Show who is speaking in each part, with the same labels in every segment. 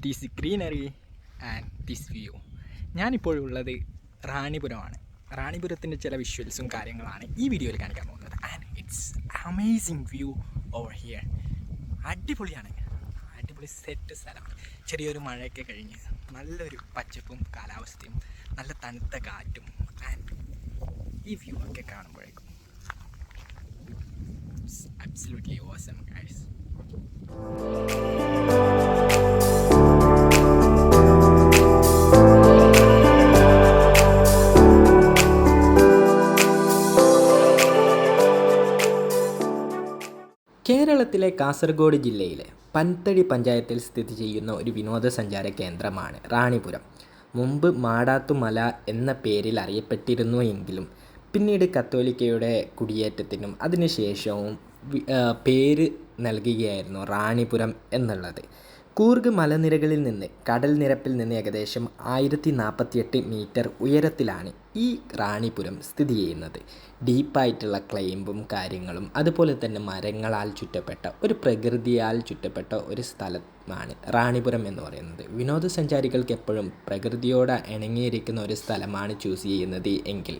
Speaker 1: This greenery and this view. ഞാനിപ്പോഴുള്ളത് റാണിപുരമാണ്. റാണിപുരത്തിൻ്റെ ചില വിഷ്വൽസും കാര്യങ്ങളാണ് ഈ വീഡിയോയിൽ കാണിക്കാൻ പോകുന്നത്. And it's amazing view over here. അടിപൊളിയാണ്, അടിപൊളി സെറ്റ് സ്ഥലമാണ്. ചെറിയൊരു മഴയൊക്കെ കഴിഞ്ഞ് നല്ലൊരു പച്ചപ്പും കാലാവസ്ഥയും നല്ല തണുത്ത കാറ്റും ആൻഡ് ഈ വ്യൂ ഒക്കെ കാണുമ്പോഴേക്കും absolutely awesome guys. കേരളത്തിലെ കാസർഗോഡ് ജില്ലയിലെ പൻതടി പഞ്ചായത്തിൽ സ്ഥിതി ചെയ്യുന്ന ഒരു വിനോദസഞ്ചാര കേന്ദ്രമാണ് റാണിപുരം. മുമ്പ് മാടാത്തുമല എന്ന പേരിൽ അറിയപ്പെട്ടിരുന്നു എങ്കിലും പിന്നീട് കത്തോലിക്കയുടെ കുടിയേറ്റത്തിനും അതിനുശേഷവും പേര് നൽകുകയായിരുന്നു റാണിപുരം എന്നുള്ളത്. കൂർഗ് മലനിരകളിൽ നിന്ന് കടൽ നിരപ്പിൽ നിന്ന് ഏകദേശം 1048 മീറ്റർ ഉയരത്തിലാണ് ഈ റാണിപുരം സ്ഥിതി ചെയ്യുന്നത്. ഡീപ്പായിട്ടുള്ള ക്ലൈംബും കാര്യങ്ങളും അതുപോലെ തന്നെ മരങ്ങളാൽ ചുറ്റപ്പെട്ട ഒരു പ്രകൃതിയാൽ ചുറ്റപ്പെട്ട ഒരു സ്ഥലമാണ് റാണിപുരം എന്ന് പറയുന്നത്. വിനോദസഞ്ചാരികൾക്ക് എപ്പോഴും പ്രകൃതിയോട് ഇണങ്ങിയിരിക്കുന്ന ഒരു സ്ഥലമാണ് ചൂസ് ചെയ്യുന്നത് എങ്കിൽ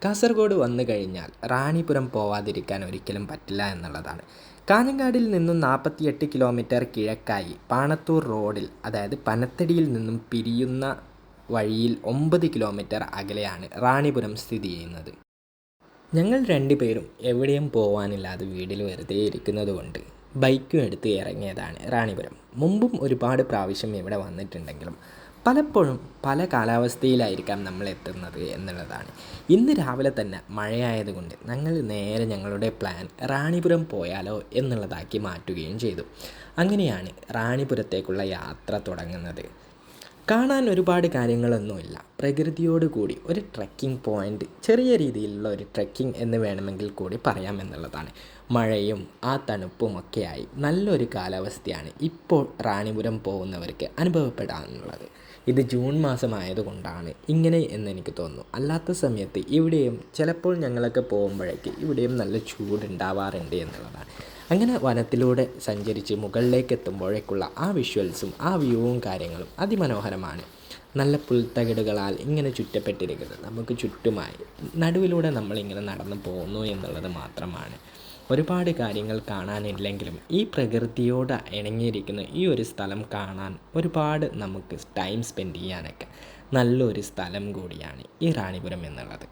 Speaker 1: കാസർഗോഡ് വന്നു കഴിഞ്ഞാൽ റാണിപുരം പോവാതിരിക്കാൻ ഒരിക്കലും പറ്റില്ല എന്നുള്ളതാണ്. കാഞ്ഞങ്ങാടിൽ നിന്നും 48 കിലോമീറ്റർ കിഴക്കായി പാണത്തൂർ റോഡിൽ, അതായത് പനത്തടിയിൽ നിന്നും പിരിയുന്ന വഴിയിൽ 9 കിലോമീറ്റർ അകലെയാണ് റാണിപുരം സ്ഥിതി ചെയ്യുന്നത്. ഞങ്ങൾ രണ്ടുപേരും എവിടെയും പോകാനില്ലാതെ വീട്ടിൽ വെറുതെ ഇരിക്കുന്നത് കൊണ്ട് ബൈക്കും എടുത്ത് ഇറങ്ങിയതാണ് റാണിപുരം. മുമ്പും ഒരുപാട് പ്രാവശ്യം ഇവിടെ വന്നിട്ടുണ്ടെങ്കിലും പലപ്പോഴും പല കാലാവസ്ഥയിലായിരിക്കാം നമ്മൾ എത്തുന്നത് എന്നുള്ളതാണ്. ഇന്ന് രാവിലെ തന്നെ മഴയായതുകൊണ്ട് ഞങ്ങൾ നേരെ ഞങ്ങളുടെ പ്ലാൻ റാണിപുരം പോയാലോ എന്നുള്ളതാക്കി മാറ്റുകയും ചെയ്തു. അങ്ങനെയാണ് റാണിപുരത്തേക്കുള്ള യാത്ര തുടങ്ങുന്നത്. കാണാൻ ഒരുപാട് കാര്യങ്ങളൊന്നുമില്ല, പ്രകൃതിയോട് കൂടി ഒരു ട്രെക്കിംഗ് പോയിൻ്റ്, ചെറിയ രീതിയിലുള്ള ഒരു ട്രെക്കിംഗ് എന്ന് വേണമെങ്കിൽ കൂടി പറയാമെന്നുള്ളതാണ്. മഴയും ആ തണുപ്പുമൊക്കെയായി നല്ലൊരു കാലാവസ്ഥയാണ് ഇപ്പോൾ റാണിപുരം പോകുന്നവർക്ക് അനുഭവപ്പെടാനുള്ളത്. ഇത് ജൂൺ മാസമായതുകൊണ്ടാണ് ഇങ്ങനെ എന്നെനിക്ക് തോന്നുന്നു. അല്ലാത്ത സമയത്ത് ഇവിടെയും ചിലപ്പോൾ ഞങ്ങളൊക്കെ പോകുമ്പോഴേക്ക് ഇവിടെയും നല്ല ചൂടുണ്ടാവാറുണ്ട് എന്നുള്ളതാണ്. അങ്ങനെ വനത്തിലൂടെ സഞ്ചരിച്ച് മുകളിലേക്ക് എത്തുമ്പോഴേക്കുള്ള ആ വിഷ്വൽസും ആ വ്യൂവും കാര്യങ്ങളും അതിമനോഹരമാണ്. നല്ല പുൽത്തകിടുകളാൽ ഇങ്ങനെ ചുറ്റപ്പെട്ടിരിക്കുന്നത് നമുക്ക് ചുറ്റുമായി നടുവിലൂടെ നമ്മളിങ്ങനെ നടന്നു പോകുന്നു എന്നുള്ളത് മാത്രമാണ്. ഒരുപാട് കാര്യങ്ങൾ കാണാനില്ലെങ്കിലും ഈ പ്രകൃതിയോട് ഇണങ്ങിയിരിക്കുന്ന ഈ ഒരു സ്ഥലം കാണാൻ ഒരുപാട് നമുക്ക് ടൈം സ്പെൻഡ് ചെയ്യാനൊക്കെ നല്ലൊരു സ്ഥലം കൂടിയാണ് ഈ റാണിപുരം എന്നുള്ളത്.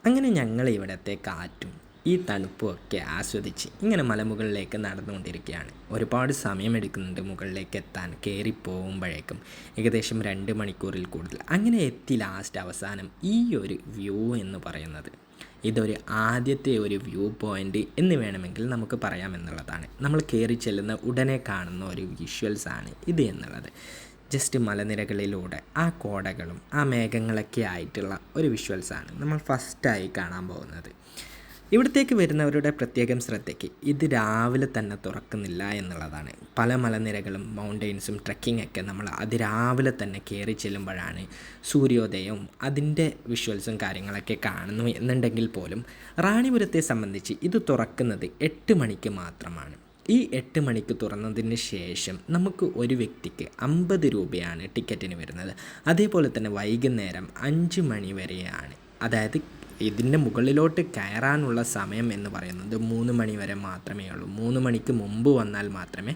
Speaker 1: അങ്ങനെ ഞങ്ങൾ ഇവിടുത്തെ കാറ്റും ഈ തണുപ്പുമൊക്കെ ആസ്വദിച്ച് ഇങ്ങനെ മലമുകളിലേക്ക് നടന്നുകൊണ്ടിരിക്കുകയാണ്. ഒരുപാട് സമയമെടുക്കുന്നുണ്ട് മുകളിലേക്ക് എത്താൻ. കയറിപ്പോകുമ്പോഴേക്കും ഏകദേശം 2 മണിക്കൂറിൽ കൂടുതൽ. അങ്ങനെ എത്തി ലാസ്റ്റ് അവസാനം ഈ ഒരു വ്യൂ എന്ന് പറയുന്നത് ഇതൊരു ആദ്യത്തെ ഒരു വ്യൂ പോയിൻ്റ് എന്ന് വേണമെങ്കിൽ നമുക്ക് പറയാമെന്നുള്ളതാണ്. നമ്മൾ കയറി ചെല്ലുന്ന ഉടനെ കാണുന്ന ഒരു വിഷ്വൽസാണ് ഇത് എന്നുള്ളത്. ജസ്റ്റ് മലനിരകളിലൂടെ ആ കോടകളും ആ മേഘങ്ങളൊക്കെ ആയിട്ടുള്ള ഒരു വിഷ്വൽസാണ് നമ്മൾ ഫസ്റ്റായി കാണാൻ പോകുന്നത്. ഇവിടത്തേക്ക് വരുന്നവരുടെ പ്രത്യേകം ശ്രദ്ധയ്ക്ക് ഇത് രാവിലെ തന്നെ തുറക്കുന്നില്ല എന്നുള്ളതാണ്. പല മലനിരകളും മൗണ്ടെയ്ൻസും ട്രെക്കിംഗ് ഒക്കെ നമ്മൾ അതിരാവിലെ തന്നെ കയറി ചെല്ലുമ്പോഴാണ് സൂര്യോദയവും അതിൻ്റെ വിഷ്വൽസും കാര്യങ്ങളൊക്കെ കാണുന്നു എന്നുണ്ടെങ്കിൽ പോലും റാണിപുരത്തെ സംബന്ധിച്ച് ഇത് തുറക്കുന്നത് 8 മണിക്ക് മാത്രമാണ്. ഈ 8 മണിക്ക് തുറന്നതിന് ശേഷം നമുക്ക് ഒരു വ്യക്തിക്ക് 50 രൂപയാണ് ടിക്കറ്റിന് വരുന്നത്. അതേപോലെ തന്നെ വൈകുന്നേരം 5 മണി വരെയാണ്, അതായത് ഇതിൻ്റെ മുകളിലോട്ട് കയറാനുള്ള സമയം എന്ന് പറയുന്നത് 3 മണി വരെ മാത്രമേ ഉള്ളൂ. 3 മണിക്ക് മുമ്പ് വന്നാൽ മാത്രമേ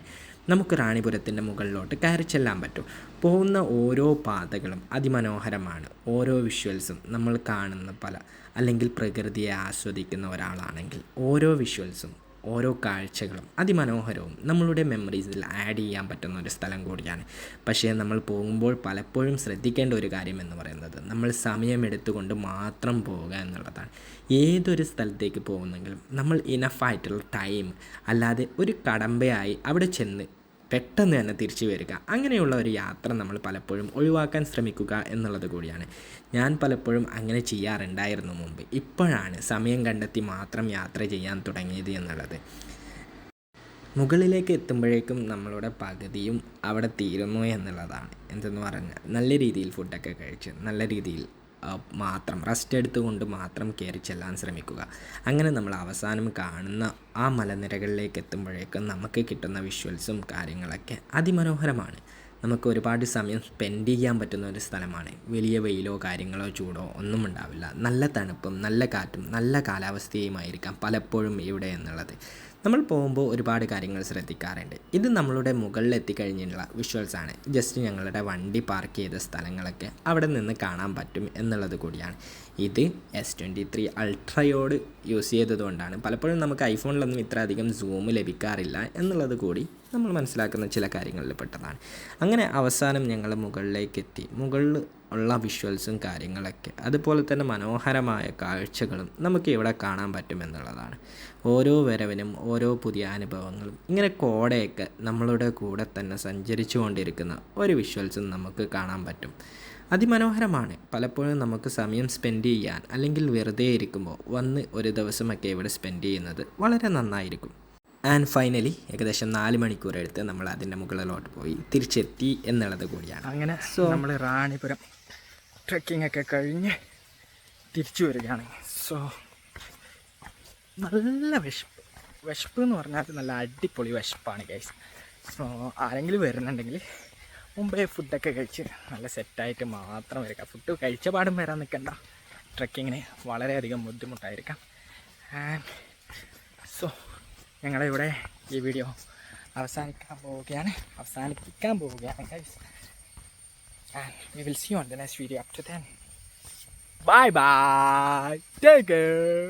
Speaker 1: നമുക്ക് റാണിപുരത്തിൻ്റെ മുകളിലോട്ട് കയറി ചെല്ലാൻ പറ്റൂ. പോകുന്ന ഓരോ പാതകളും അതിമനോഹരമാണ്. ഓരോ വിഷ്വൽസും നമ്മൾ കാണുന്ന അല്ലെങ്കിൽ പ്രകൃതിയെ ആസ്വദിക്കുന്ന ഒരാളാണെങ്കിൽ ഓരോ വിഷ്വൽസും ഓരോ കാഴ്ചകളും അതിമനോഹരവും നമ്മളുടെ മെമ്മറീസിൽ ആഡ് ചെയ്യാൻ പറ്റുന്ന ഒരു സ്ഥലം കൂടിയാണ്. പക്ഷേ നമ്മൾ പോകുമ്പോൾ പലപ്പോഴും ശ്രദ്ധിക്കേണ്ട ഒരു കാര്യം എന്ന് പറയുന്നത് നമ്മൾ സമയമെടുത്തുകൊണ്ട് മാത്രം പോവുക എന്നുള്ളതാണ്. ഏതൊരു സ്ഥലത്തേക്ക് പോകുന്നെങ്കിലും നമ്മൾ ഇനഫായിട്ടുള്ള ടൈം, അല്ലാതെ ഒരു കടമ്പയായി അവിടെ ചെന്ന് പെട്ടെന്ന് തന്നെ തിരിച്ചു വരിക, അങ്ങനെയുള്ള ഒരു യാത്ര നമ്മൾ പലപ്പോഴും ഒഴിവാക്കാൻ ശ്രമിക്കുക എന്നുള്ളത് കൂടിയാണ്. ഞാൻ പലപ്പോഴും അങ്ങനെ ചെയ്യാറുണ്ടായിരുന്നു മുമ്പ്. ഇപ്പോഴാണ് സമയം കണ്ടെത്തി മാത്രം യാത്ര ചെയ്യാൻ തുടങ്ങിയത് എന്നുള്ളത്. മുകളിലേക്ക് എത്തുമ്പോഴേക്കും നമ്മളുടെ പകുതിയും അവിടെ തീരുന്നു എന്നുള്ളതാണ്. എന്തെന്ന് പറഞ്ഞാൽ നല്ല രീതിയിൽ ഫുഡൊക്കെ കഴിച്ച് നല്ല രീതിയിൽ മാത്രം റെസ്റ്റ് എടുത്തുകൊണ്ട് മാത്രം കയറി ചെല്ലാൻ ശ്രമിക്കുക. അങ്ങനെ നമ്മൾ അവസാനം കാണുന്ന ആ മലനിരകളിലേക്ക് എത്തുമ്പോഴേക്കും നമുക്ക് കിട്ടുന്ന വിഷ്വൽസും കാര്യങ്ങളൊക്കെ അതിമനോഹരമാണ്. നമുക്ക് ഒരുപാട് സമയം സ്പെൻഡ് ചെയ്യാൻ പറ്റുന്ന ഒരു സ്ഥലമാണ്. വലിയ വെയിലോ കാര്യങ്ങളോ ചൂടോ ഒന്നും ഉണ്ടാവില്ല. നല്ല തണുപ്പും നല്ല കാറ്റും നല്ല കാലാവസ്ഥയുമായിരിക്കാം പലപ്പോഴും ഇവിടെ എന്നുള്ളത്. നമ്മൾ പോകുമ്പോൾ ഒരുപാട് കാര്യങ്ങൾ ശ്രദ്ധിക്കാറുണ്ട്. ഇത് നമ്മളുടെ മുകളിൽ എത്തിക്കഴിഞ്ഞുള്ള വിഷ്വൽസാണ്. ജസ്റ്റ് ഞങ്ങളുടെ വണ്ടി പാർക്ക് ചെയ്ത സ്ഥലങ്ങളൊക്കെ അവിടെ നിന്ന് കാണാൻ പറ്റും എന്നുള്ളത് കൂടിയാണ്. ഇത് S23 അൾട്രയോട് യൂസ് ചെയ്തതുകൊണ്ടാണ് പലപ്പോഴും നമുക്ക് ഐഫോണിലൊന്നും ഇത്ര അധികം സൂം ലഭിക്കാറില്ല എന്നുള്ളത് കൂടി നമ്മൾ മനസ്സിലാക്കുന്ന ചില കാര്യങ്ങളിൽ പെട്ടതാണ്. അങ്ങനെ അവസാനം ഞങ്ങൾ മുകളിലേക്ക് എത്തി. മുകളിൽ ഉള്ള വിഷ്വൽസും കാര്യങ്ങളൊക്കെ അതുപോലെ തന്നെ മനോഹരമായ കാഴ്ചകളും നമുക്ക് ഇവിടെ കാണാൻ പറ്റുമെന്നുള്ളതാണ്. ഓരോ വരവിനും ഓരോ പുതിയ അനുഭവങ്ങളും ഇങ്ങനെ കോടയൊക്കെ നമ്മളുടെ കൂടെ തന്നെ സഞ്ചരിച്ചു കൊണ്ടിരിക്കുന്ന ഒരു വിഷ്വൽസും നമുക്ക് കാണാൻ പറ്റും. അതിമനോഹരമാണ്. പലപ്പോഴും നമുക്ക് സമയം സ്പെൻഡ് ചെയ്യാൻ അല്ലെങ്കിൽ വെറുതെ ഇരിക്കുമ്പോൾ വന്ന് ഒരു ദിവസമൊക്കെ ഇവിടെ സ്പെൻഡ് ചെയ്യുന്നത് വളരെ നന്നായിരിക്കും. ആൻഡ് ഫൈനലി ഏകദേശം 4 മണിക്കൂർ എടുത്ത് നമ്മൾ അതിൻ്റെ മുകളിലോട്ട് പോയി തിരിച്ചെത്തി എന്നുള്ളത് കൂടിയാണ്.
Speaker 2: അങ്ങനെ നമ്മൾ റാണിപുരം ട്രെക്കിംഗ് ഒക്കെ കഴിഞ്ഞ് തിരിച്ചു വരികയാണ്. സോ നല്ല വിശപ്പ് എന്ന് പറഞ്ഞാൽ നല്ല അടിപൊളി വിശപ്പാണ് ഗൈസ്. സോ ആരെങ്കിലും വരുന്നുണ്ടെങ്കിൽ മുമ്പേ ഫുഡൊക്കെ കഴിച്ച് നല്ല സെറ്റായിട്ട് മാത്രം വരിക. ഫുഡ് കഴിച്ച പാടും വരാൻ നിൽക്കണ്ട. ട്രെക്കിങ്ങിന് വളരെയധികം ബുദ്ധിമുട്ടായിരിക്കാം. ആൻഡ് സോ ഞങ്ങളിവിടെ ഈ വീഡിയോ അവസാനിപ്പിക്കാൻ പോവുകയാണ് guys. And we will see you on the next video. Up to then bye bye, take care.